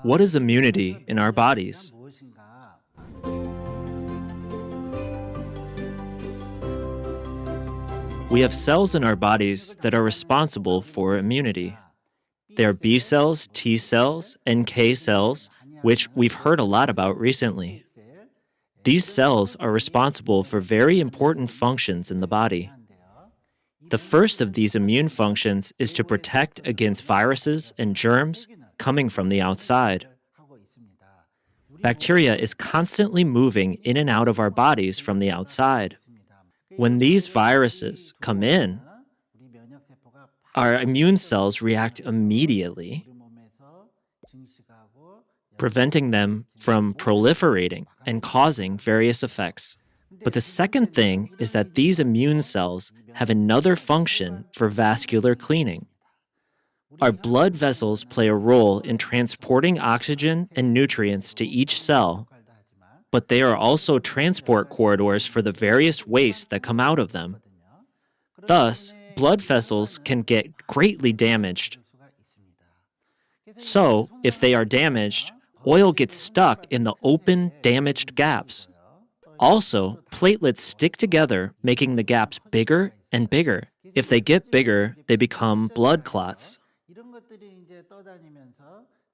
What is immunity in our bodies? We have cells in our bodies that are responsible for immunity. They are B cells, T cells, NK cells, which we've heard a lot about recently. These cells are responsible for very important functions in the body. The first of these immune functions is to protect against viruses and germs coming from the outside. Bacteria is constantly moving in and out of our bodies from the outside. When these viruses come in, our immune cells react immediately, preventing them from proliferating and causing various effects. But the second thing is that these immune cells have another function for vascular cleaning. Our blood vessels play a role in transporting oxygen and nutrients to each cell, but they are also transport corridors for the various wastes that come out of them. Thus, blood vessels can get greatly damaged. So, if they are damaged, oil gets stuck in the open, damaged gaps. Also, platelets stick together, making the gaps bigger and bigger. If they get bigger, they become blood clots.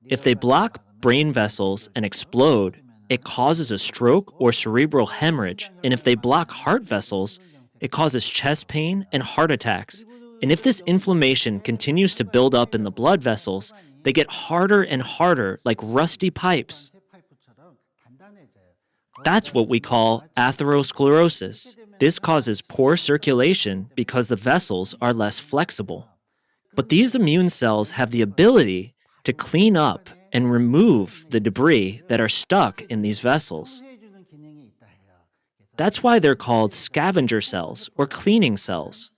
If they block brain vessels and explode, it causes a stroke or cerebral hemorrhage. And if they block heart vessels, it causes chest pain and heart attacks. And if this inflammation continues to build up in the blood vessels, they get harder and harder, like rusty pipes. That's what we call atherosclerosis. This causes poor circulation because the vessels are less flexible. But these immune cells have the ability to clean up and remove the debris that are stuck in these vessels. That's why they're called scavenger cells or cleaning cells.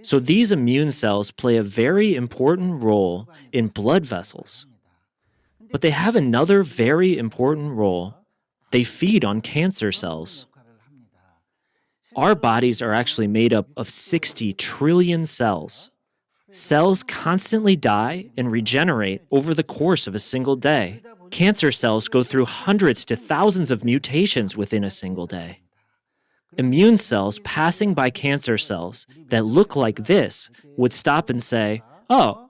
So these immune cells play a very important role in blood vessels. But they have another very important role. They feed on cancer cells. Our bodies are actually made up of 60 trillion cells. Cells constantly die and regenerate over the course of a single day. Cancer cells go through hundreds to thousands of mutations within a single day. Immune cells passing by cancer cells that look like this would stop and say, "Oh,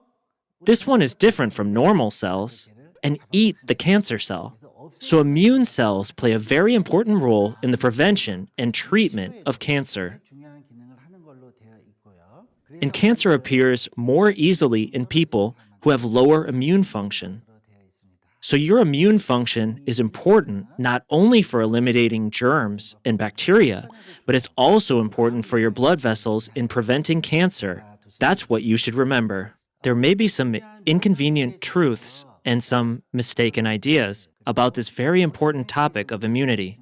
this one is different from normal cells," and eat the cancer cell. So immune cells play a very important role in the prevention and treatment of cancer. And cancer appears more easily in people who have lower immune function. So your immune function is important not only for eliminating germs and bacteria, but it's also important for your blood vessels in preventing cancer. That's what you should remember. There may be some inconvenient truths and some mistaken ideas about this very important topic of immunity.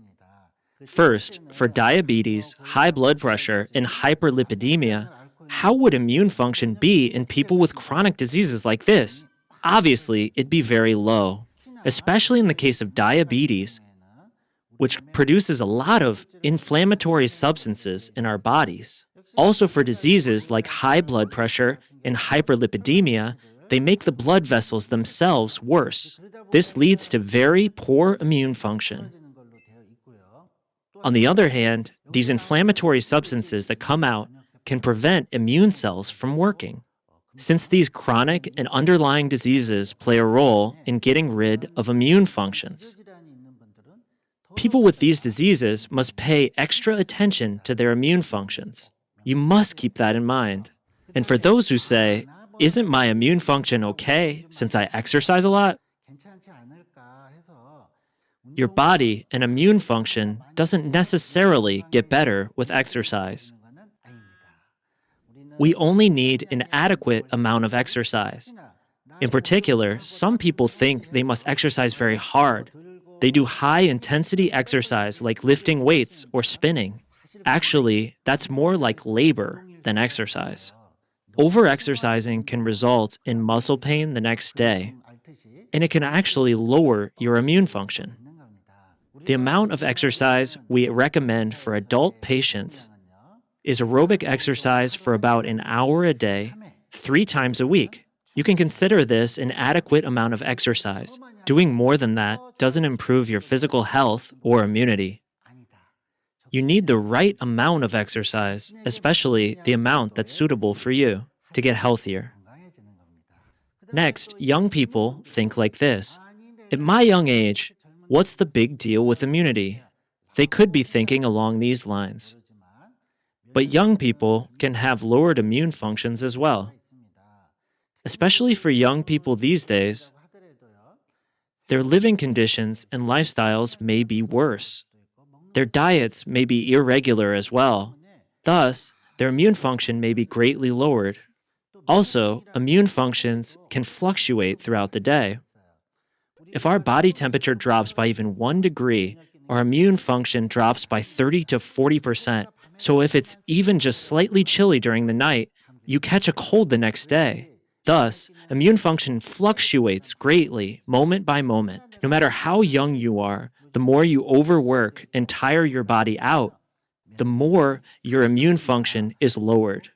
First, for diabetes, high blood pressure, and hyperlipidemia, how would immune function be in people with chronic diseases like this? Obviously, it'd be very low, especially in the case of diabetes, which produces a lot of inflammatory substances in our bodies. Also for diseases like high blood pressure and hyperlipidemia, they make the blood vessels themselves worse. This leads to very poor immune function. On the other hand, these inflammatory substances that come out can prevent immune cells from working. Since these chronic and underlying diseases play a role in getting rid of immune functions, people with these diseases must pay extra attention to their immune functions. You must keep that in mind. And for those who say, "Isn't my immune function okay since I exercise a lot?" Your body and immune function doesn't necessarily get better with exercise. We only need an adequate amount of exercise. In particular, some people think they must exercise very hard. They do high-intensity exercise like lifting weights or spinning. Actually, that's more like labor than exercise. Over-exercising can result in muscle pain the next day, and it can actually lower your immune function. The amount of exercise we recommend for adult patients is aerobic exercise for about an hour a day, 3 times a week. You can consider this an adequate amount of exercise. Doing more than that doesn't improve your physical health or immunity. You need the right amount of exercise, especially the amount that's suitable for you, to get healthier. Next, young people think like this. At my young age, what's the big deal with immunity? They could be thinking along these lines. But young people can have lowered immune functions as well. Especially for young people these days, their living conditions and lifestyles may be worse. Their diets may be irregular as well. Thus, their immune function may be greatly lowered. Also, immune functions can fluctuate throughout the day. If our body temperature drops by even 1 degree, our immune function drops by 30 to 40%. So if it's even just slightly chilly during the night, you catch a cold the next day. Thus, immune function fluctuates greatly moment by moment. No matter how young you are, the more you overwork and tire your body out, the more your immune function is lowered.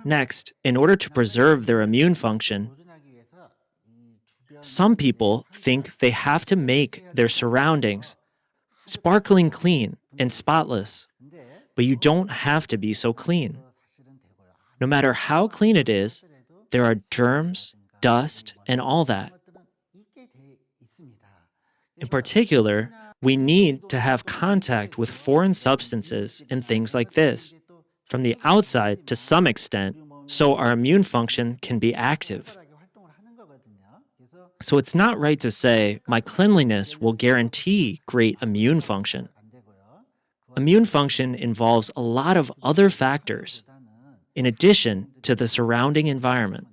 Next, in order to preserve their immune function, some people think they have to make their surroundings sparkling clean and spotless, but you don't have to be so clean. No matter how clean it is, there are germs, dust, and all that. In particular, we need to have contact with foreign substances and things like this from the outside to some extent, so our immune function can be active. So it's not right to say, my cleanliness will guarantee great immune function. Immune function involves a lot of other factors, in addition to the surrounding environment.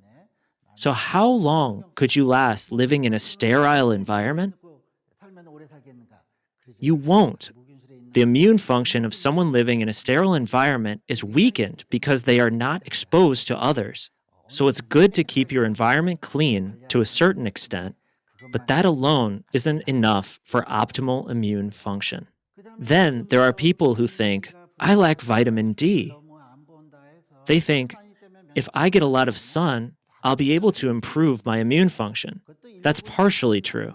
So how long could you last living in a sterile environment? You won't. The immune function of someone living in a sterile environment is weakened because they are not exposed to others. So it's good to keep your environment clean to a certain extent, but that alone isn't enough for optimal immune function. Then there are people who think, I lack vitamin D. They think, if I get a lot of sun, I'll be able to improve my immune function. That's partially true.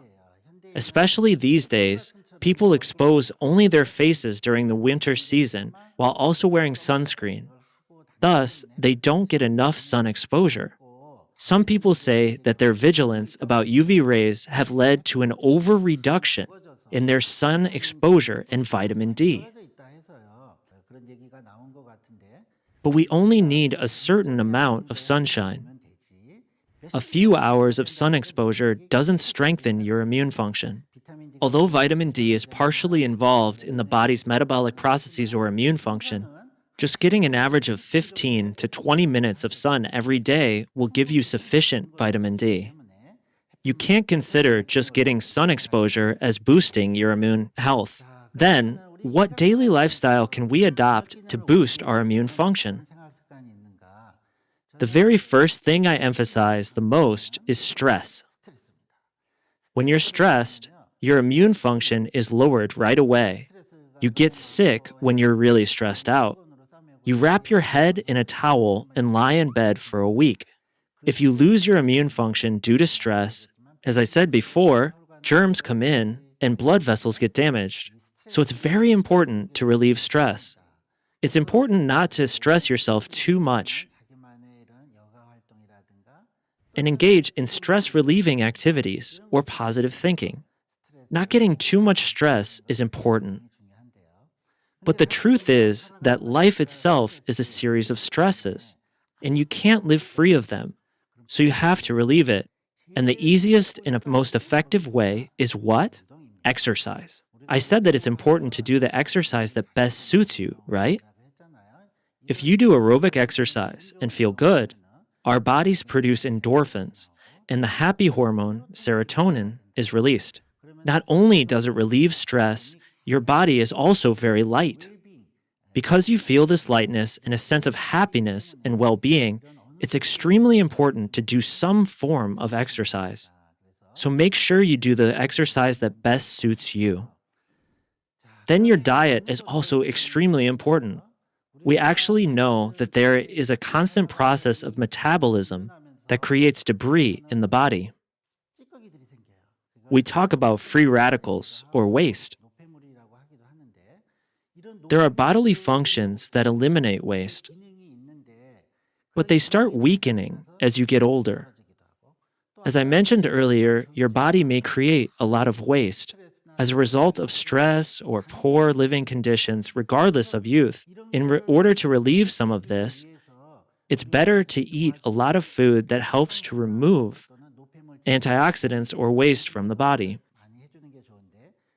Especially these days, people expose only their faces during the winter season while also wearing sunscreen. Thus, they don't get enough sun exposure. Some people say that their vigilance about UV rays have led to an over-reduction in their sun exposure and vitamin D. But we only need a certain amount of sunshine. A few hours of sun exposure doesn't strengthen your immune function. Although vitamin D is partially involved in the body's metabolic processes or immune function, just getting an average of 15 to 20 minutes of sun every day will give you sufficient vitamin D. You can't consider just getting sun exposure as boosting your immune health. Then, what daily lifestyle can we adopt to boost our immune function? The very first thing I emphasize the most is stress. When you're stressed, your immune function is lowered right away. You get sick when you're really stressed out. You wrap your head in a towel and lie in bed for a week. If you lose your immune function due to stress, as I said before, germs come in and blood vessels get damaged. So it's very important to relieve stress. It's important not to stress yourself too much and engage in stress-relieving activities or positive thinking. Not getting too much stress is important. But the truth is that life itself is a series of stresses, and you can't live free of them. So you have to relieve it. And the easiest and most effective way is what? Exercise. I said that it's important to do the exercise that best suits you, right? If you do aerobic exercise and feel good, our bodies produce endorphins, and the happy hormone, serotonin, is released. Not only does it relieve stress, your body is also very light. Because you feel this lightness and a sense of happiness and well-being, it's extremely important to do some form of exercise. So make sure you do the exercise that best suits you. Then your diet is also extremely important. We actually know that there is a constant process of metabolism that creates debris in the body. We talk about free radicals or waste. There are bodily functions that eliminate waste, but they start weakening as you get older. As I mentioned earlier, your body may create a lot of waste as a result of stress or poor living conditions, regardless of youth. Order to relieve some of this, it's better to eat a lot of food that helps to remove antioxidants or waste from the body.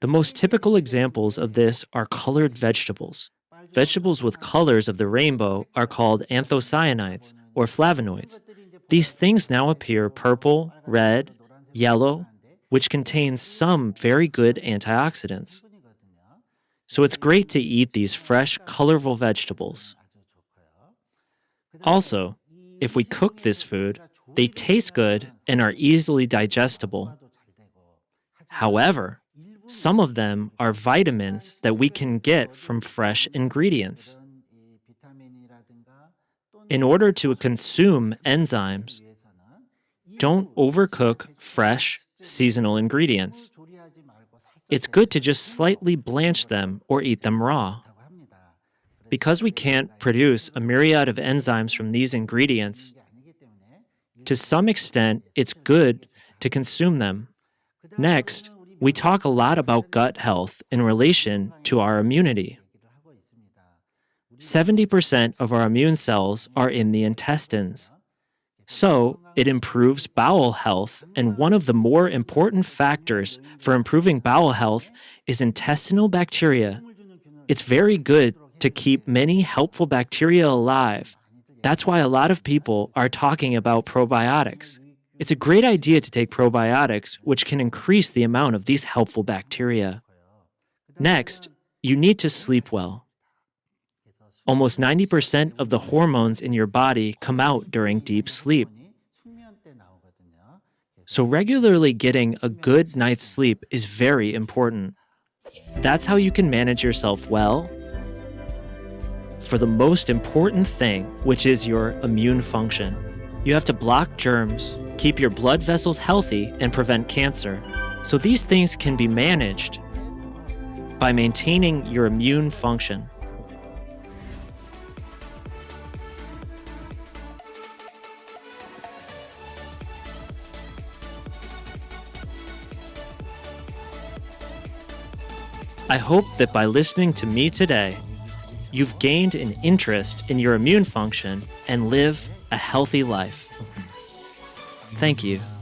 The most typical examples of this are colored vegetables. Vegetables with colors of the rainbow are called anthocyanins or flavonoids. These things now appear purple, red, yellow, which contains some very good antioxidants. So it's great to eat these fresh, colorful vegetables. Also, if we cook this food, they taste good and are easily digestible. However, some of them are vitamins that we can get from fresh ingredients. In order to consume enzymes, don't overcook fresh, seasonal ingredients. It's good to just slightly blanch them or eat them raw. Because we can't produce a myriad of enzymes from these ingredients, to some extent, it's good to consume them. Next, we talk a lot about gut health in relation to our immunity. 70% of our immune cells are in the intestines. So, it improves bowel health, and one of the more important factors for improving bowel health is intestinal bacteria. It's very good to keep many helpful bacteria alive. That's why a lot of people are talking about probiotics. It's a great idea to take probiotics, which can increase the amount of these helpful bacteria. Next, you need to sleep well. Almost 90% of the hormones in your body come out during deep sleep. So regularly getting a good night's sleep is very important. That's how you can manage yourself well for the most important thing, which is your immune function. You have to block germs, keep your blood vessels healthy, and prevent cancer. So these things can be managed by maintaining your immune function. I hope that by listening to me today, you've gained an interest in your immune function and live a healthy life. Thank you.